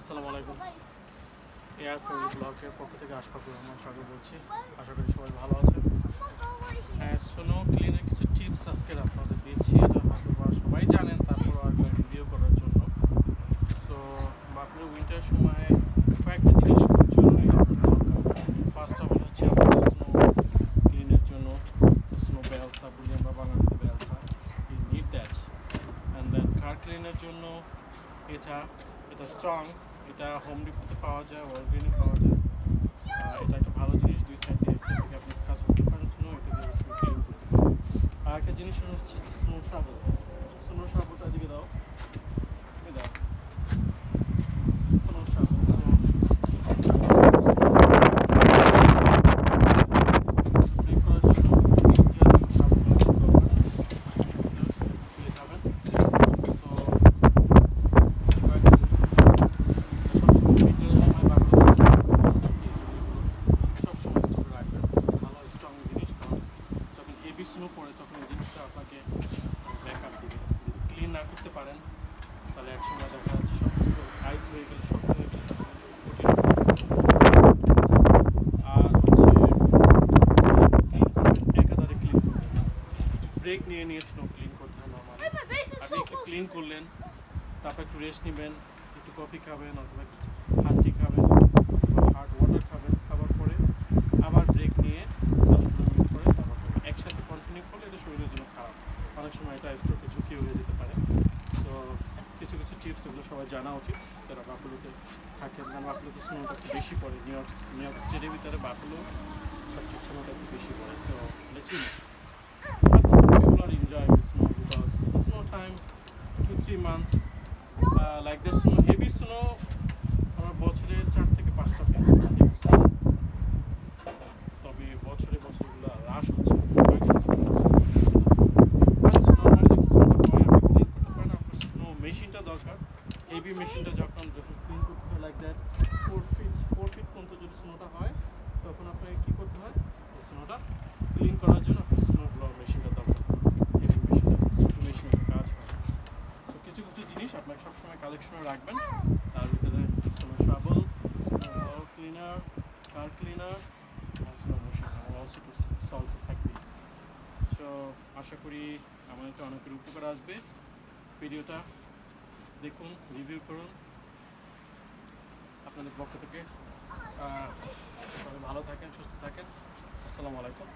আসসালামু আলাইকুম। Air four ব্লকের পক্ষ থেকে আশফাকুর রহমান সাগর বলছি। আশা করি সবাই ভালো আছে। হ্যাঁ, স্নো ক্লিনের কিছু টিপস আজকে আপনাদের দিচ্ছি। এটা হয়তো বা সবাই জানেন, তারপর একবার রিভিউ করার জন্য। সো আপনার উইন্টার সময় কয়েকটা জিনিস খুব জরুরি আপনার দরকার। ফার্স্ট অফ অল হচ্ছে আপনার স্নো ক্লিনের জন্য স্নো বেলসা বলি আমরা বাংলাতে বেলসা, you need that. And then car ক্লিনের জন্য এটা স্ট্রং, এটা হোম ডিপোতে পাওয়া যায়, ওয়ালগ্রিনে পাওয়া যায়। এটা একটা ভালো জিনিস, দুই সাইড দিয়ে এক্সেল থেকে আপনি কাজ করতে পারেন স্নো, এটা দিয়ে স্নো ক্লিন করতে পারেন। আর একটা জিনিস হচ্ছে স্নো শাবল। স্নো শাবলটা দিকে দাও, দাও স্নো শাবল। ক্লিন করার জন্য স্নো পড়ে তখন এই জিনিসটা আপনাকে ব্যাকআপ দিবে। যদি ক্লিন না করতে পারেন তাহলে একসময় দেখা যাচ্ছে সব কিছু আইস হয়ে গেলে, শক্ত হয়ে গেলে তখন কঠিন। আর হচ্ছে ক্লিন করবেন, একাধারে ক্লিন করবেন না, ব্রেক নিয়ে নিয়ে স্নো ক্লিন করতে হয়। নর্মালি আপনি একটু ক্লিন করলেন, তারপর একটু রেস্ট নেবেন, একটু কফি খাবেন অথবা একটু হালটি খাবেন, হার্ড ওয়াটার খাবেন, খাবার পরে আবার ব্রেক নিয়ে 10-15 মিনিট পরে তারপর একসাথে কন্টিনিউ করলে এটা শরীরের জন্য খারাপ। অনেক সময় এটা স্ট্রোকের ঝুঁকি হয়ে যেতে পারে। তো কিছু কিছু টিপস এগুলো সবাই জানা উচিত যারা বাফেলোতে থাকেন। কারণ বাফেলোতে স্নোটা একটু বেশি পড়ে, নিউ ইয়র্ক সিটির ভিতরে বাফেলো সবচেয়ে স্নোটা একটু বেশি পড়ে। So let's you know people are enjoying snow because snow time 2-3 months like the snow, heavy snow আমার বছরে 4 থেকে 5টা পেয়ে যাই। তবে বছরে বছরগুলো হ্রাস হচ্ছে। মেশিনটা দরকার, হেভি মেশিনটা যখন ক্লিন করতে হয় লাইক দ্যাট 4 ফিট পর্যন্ত যদি স্নোটা হয় তখন আপনাকে কী করতে হয়, স্নোটা ক্লিন করার জন্য আপনার স্নো ব্লোয়ার মেশিনটা দরকার, হেভি মেশিনটা, ছোটো মেশিনের কাজ হয়। তো কিছু কিছু জিনিস আপনাকে সবসময় কালেকশনে রাখবেন। তার ভিতরে স্নো শাবল, snow cleaner, car cleaner, snow motion also to solve থাকবে। সো আশা করি আমাদেরকে অনেকের উপকার আসবে। ভিডিওটা দেখুন, রিভিউ করুন। আপনাদের পক্ষ থেকে সবাই ভালো থাকেন, সুস্থ থাকেন। আসসালামু আলাইকুম।